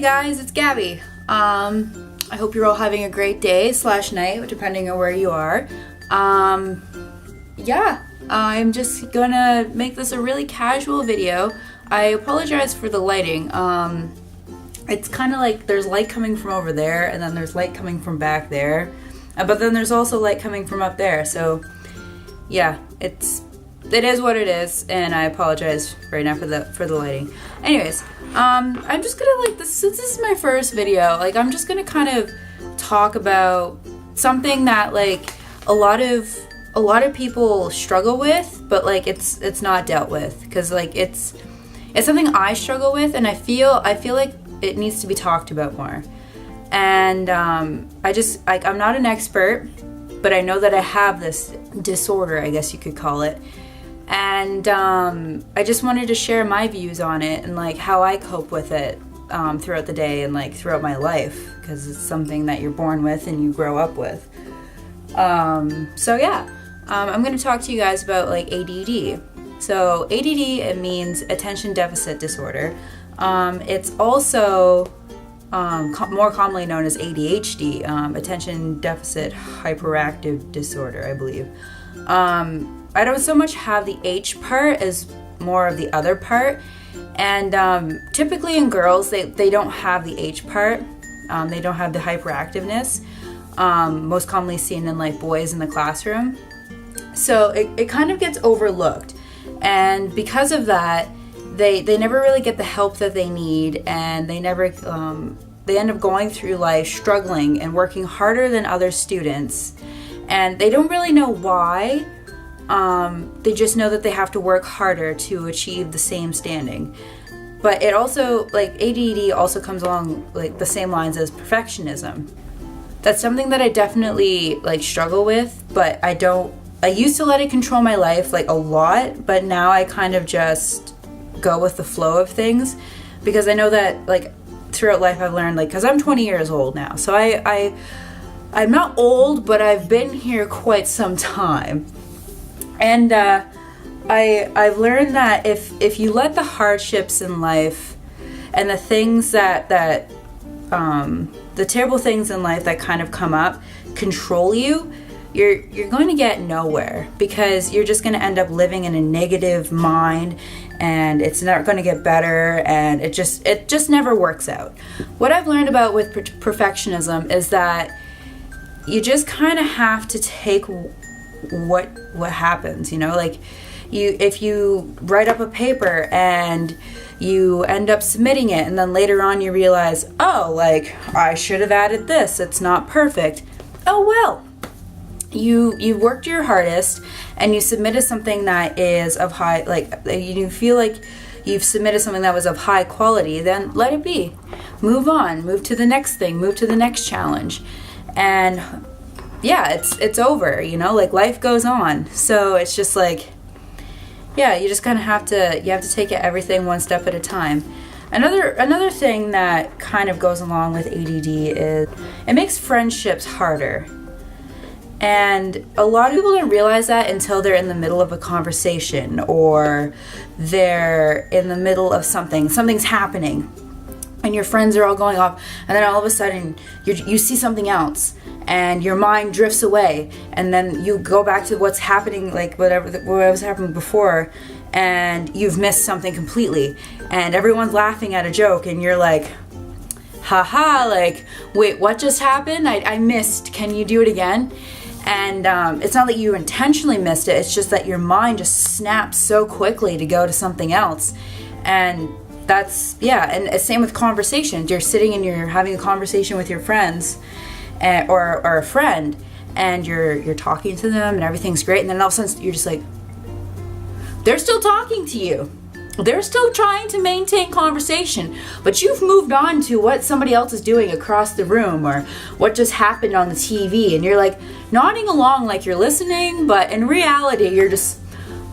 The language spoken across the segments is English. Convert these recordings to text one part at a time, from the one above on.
Hey guys, it's Gabby. I hope you're all having a great day / night, depending on where you are. Yeah, I'm just gonna make this a really casual video. I apologize for the lighting. It's kind of like there's light coming from over there, and then there's light coming from back there, but then there's also light coming from up there. So yeah, it is what it is, and I apologize right now for the lighting. Anyways, I'm just gonna since this is my first video, I'm just gonna kind of talk about something that a lot of people struggle with, but it's not dealt with, because it's something I struggle with, and I feel like it needs to be talked about more. And I'm not an expert, but I know that I have this disorder, I guess you could call it. And I just wanted to share my views on it and how I cope with it throughout the day and throughout my life, because it's something that you're born with and you grow up with. So yeah, I'm going to talk to you guys about ADD. So ADD, it means attention deficit disorder. It's also more commonly known as ADHD, attention deficit hyperactive disorder, I believe. I don't so much have the H part as more of the other part, and typically in girls they don't have the H part. They don't have the hyperactiveness, most commonly seen in boys in the classroom. So it kind of gets overlooked, and because of that, they never really get the help that they need, and they end up going through life struggling and working harder than other students, and they don't really know why. They just know that they have to work harder to achieve the same standing. But it also, ADD also comes along the same lines as perfectionism. That's something that I definitely struggle with, but I used to let it control my life a lot, but now I kind of just go with the flow of things, because I know that throughout life I've learned, because I'm 20 years old now, so I'm not old, but I've been here quite some time. And I've learned that if you let the hardships in life and the things that the terrible things in life that kind of come up control you, you're going to get nowhere, because you're just going to end up living in a negative mind, and it's not going to get better, and it just never works out. What I've learned about with perfectionism is that you just kind of have to take what happens, if you write up a paper and you end up submitting it, and then later on you realize, I should have added this, it's not perfect. Oh well, you worked your hardest and you submitted something that is of high, you feel like you've submitted something that was of high quality, then let it be. Move on, move to the next thing, move to the next challenge. And yeah, it's over, life goes on. So it's just yeah, you just kind of have to take everything one step at a time. Another thing that kind of goes along with ADD is it makes friendships harder. And a lot of people don't realize that until they're in the middle of a conversation, or they're in the middle of something's happening, and your friends are all going off, and then all of a sudden you see something else, and your mind drifts away, and then you go back to what's happening, what was happening before, and you've missed something completely, and everyone's laughing at a joke, and you're like, haha, wait, what just happened? I missed, can you do it again? And it's not that you intentionally missed it, it's just that your mind just snaps so quickly to go to something else. And that's, yeah, and same with conversations. You're sitting and you're having a conversation with your friends, or a friend, and you're talking to them and everything's great, and then all of a sudden you're just they're still talking to you. They're still trying to maintain conversation, but you've moved on to what somebody else is doing across the room, or what just happened on the TV, and you're nodding along you're listening, but in reality you're just,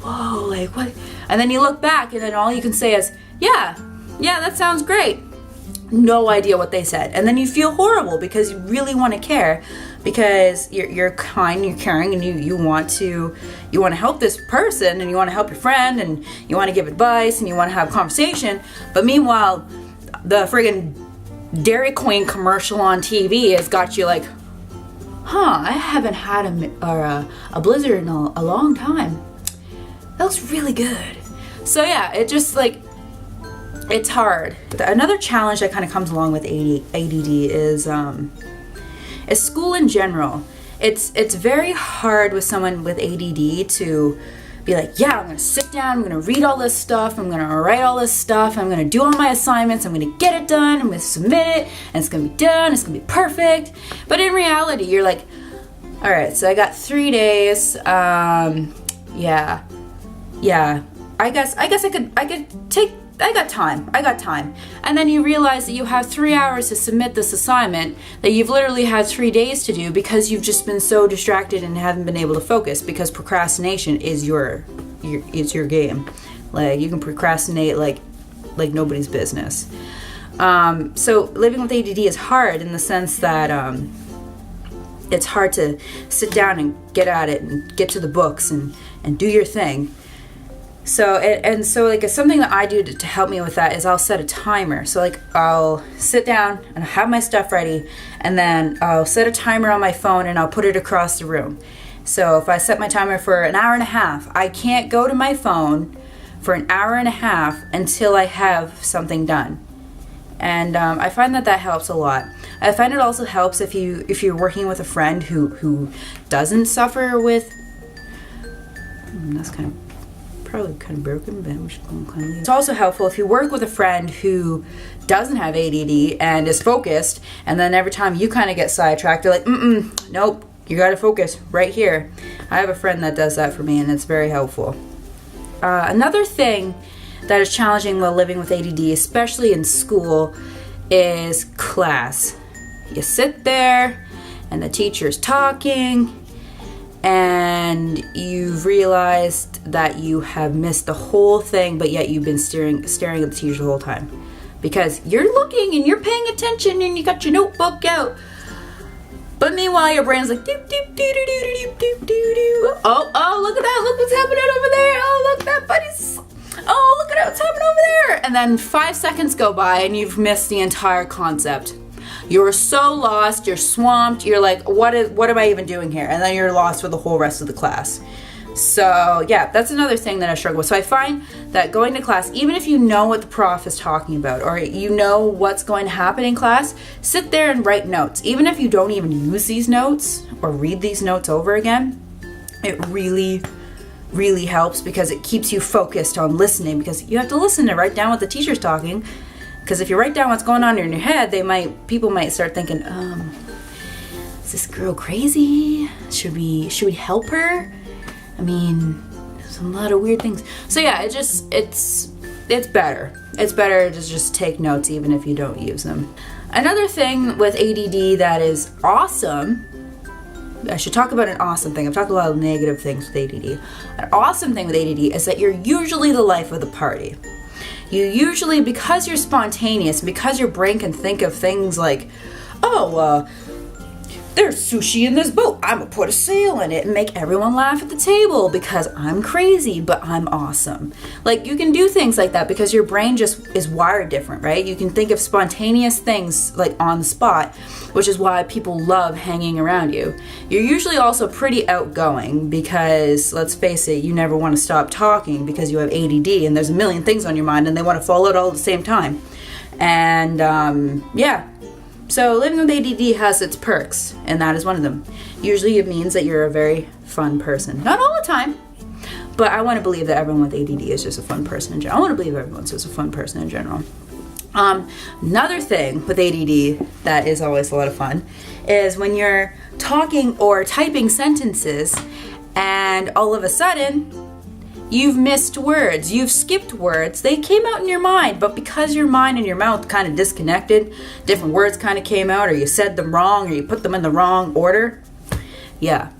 whoa, what? And then you look back, and then all you can say is, yeah, that sounds great. No idea what they said. And then you feel horrible, because you really want to care, because you're kind, you're caring, and you want to help this person, and you want to help your friend, and you want to give advice, and you want to have conversation. But meanwhile, the friggin' Dairy Queen commercial on TV has got you like, I haven't had a blizzard in a long time. That looks really good. So yeah, it just like, it's hard. Another challenge that kind of comes along with ADD is school in general. It's very hard with someone with ADD to be like, yeah, I'm gonna sit down, I'm gonna read all this stuff, I'm gonna write all this stuff, I'm gonna do all my assignments, I'm gonna get it done, I'm gonna submit it, and it's gonna be done, it's gonna be perfect. But in reality, you're like, all right, so I got 3 days. Yeah. I guess I got time. And then you realize that you have 3 hours to submit this assignment that you've literally had 3 days to do because you've just been so distracted and haven't been able to focus, because procrastination is your game. Like, you can procrastinate like nobody's business. So living with ADD is hard in the sense that it's hard to sit down and get at it and get to the books and do your thing. So like something that I do to help me with that is I'll set a timer. So like I'll sit down and have my stuff ready, and then I'll set a timer on my phone and I'll put it across the room. So if I set my timer for an hour and a half, I can't go to my phone for an hour and a half until I have something done. And I find that helps a lot. I find it also helps if you're working with a friend who doesn't suffer with. That's probably kind of broken, but we should go and clean it. It's also helpful if you work with a friend who doesn't have ADD and is focused, and then every time you kind of get sidetracked, they're like, nope, you gotta focus right here. I have a friend that does that for me, and it's very helpful. Another thing that is challenging while living with ADD, especially in school, is class. You sit there, and the teacher's talking, and you've realized that you have missed the whole thing, but yet you've been staring at the teacher the whole time. Because you're looking and you're paying attention and you got your notebook out. But meanwhile, your brain's like, doop, doop, doop, doop, doop, doop, doop, doop. Oh, look at that. Look what's happening over there. Oh, look, that buddy's. Oh, look at what's happening over there. And then 5 seconds go by and you've missed the entire concept. You're so lost, you're swamped, you're like, what am I even doing here? And then you're lost for the whole rest of the class. So yeah, that's another thing that I struggle with. So I find that going to class, even if you know what the prof is talking about, or you know what's going to happen in class, sit there and write notes. Even if you don't even use these notes or read these notes over again, it really, really helps, because it keeps you focused on listening, because you have to listen to write down what the teacher's talking. Because if you write down what's going on in your head, people might start thinking, is this girl crazy? Should we help her? I mean, there's a lot of weird things. So yeah, it's better. It's better to just take notes even if you don't use them. Another thing with ADD that is awesome, I should talk about an awesome thing. I've talked a lot of negative things with ADD. An awesome thing with ADD is that you're usually the life of the party. You usually, because you're spontaneous, because your brain can think of things like, there's sushi in this boat, I'm gonna put a sail in it and make everyone laugh at the table because I'm crazy, but I'm awesome. Like, you can do things like that because your brain just is wired different, right? You can think of spontaneous things like on the spot, which is why people love hanging around you. You're usually also pretty outgoing because, let's face it, you never want to stop talking because you have ADD and there's a million things on your mind and they want to fall out all at the same time. And yeah. So living with ADD has its perks, and that is one of them. Usually it means that you're a very fun person. Not all the time, but I want to believe that everyone with ADD is just a fun person in general. I want to believe everyone's just a fun person in general. Another thing with ADD that is always a lot of fun is when you're talking or typing sentences and all of a sudden you've missed words, you've skipped words, they came out in your mind, but because your mind and your mouth kind of disconnected, different words kind of came out, or you said them wrong, or you put them in the wrong order. Yeah,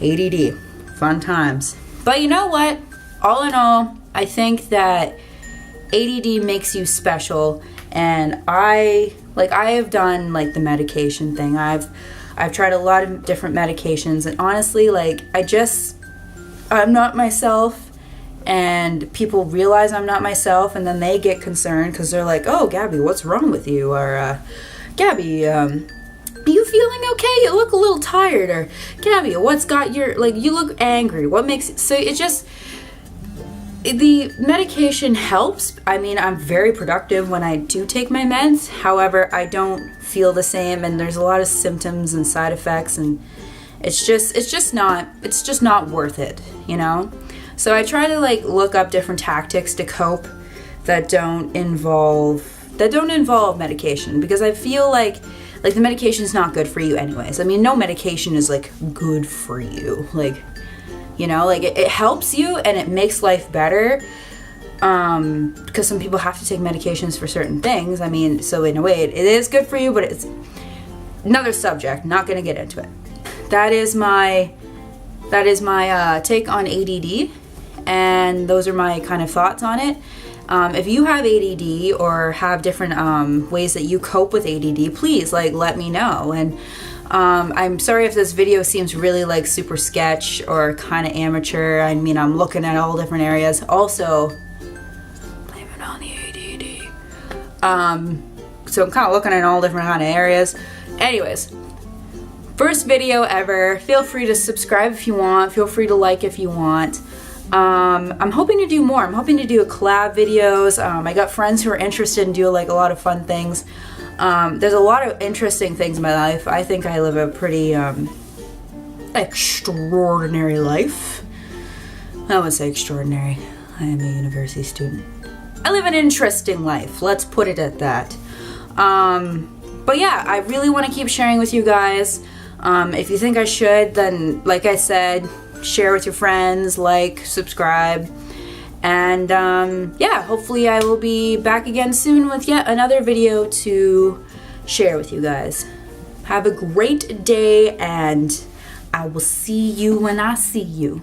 ADD, fun times. But you know what? All in all, I think that ADD makes you special, and I have done like the medication thing. I've tried a lot of different medications, and honestly, like I'm not myself, and people realize I'm not myself, and then they get concerned because they're like, oh, Gabby, what's wrong with you? Or, Gabby, are you feeling okay? You look a little tired. Or, Gabby, what's got your, like, you look angry. What makes it, so it just, the medication helps. I mean, I'm very productive when I do take my meds. However, I don't feel the same, and there's a lot of symptoms and side effects, and it's just not worth it, you know? So I try to like look up different tactics to cope that don't involve medication, because I feel like the medication is not good for you anyways. I mean, no medication is like good for you. Like, you know, like it helps you and it makes life better. Because some people have to take medications for certain things. I mean, so in a way it is good for you, but it's another subject. Not going to get into it. That is my take on ADD, and those are my kind of thoughts on it. If you have ADD or have different ways that you cope with ADD, please like let me know. And I'm sorry if this video seems really like super sketch or kind of amateur. I mean, I'm looking at all different areas. Also, blame it on the ADD. So I'm kind of looking at all different kind of areas. Anyways, first video ever. Feel free to subscribe if you want. Feel free to like if you want. I'm hoping to do more. I'm hoping to do a collab videos. I got friends who are interested in doing like a lot of fun things. There's a lot of interesting things in my life. I think I live a pretty extraordinary life. I would say extraordinary. I am a university student. I live an interesting life. Let's put it at that. But yeah, I really want to keep sharing with you guys. If you think I should, then like I said, share with your friends, like, subscribe, and yeah, hopefully I will be back again soon with yet another video to share with you guys. Have a great day, and I will see you when I see you.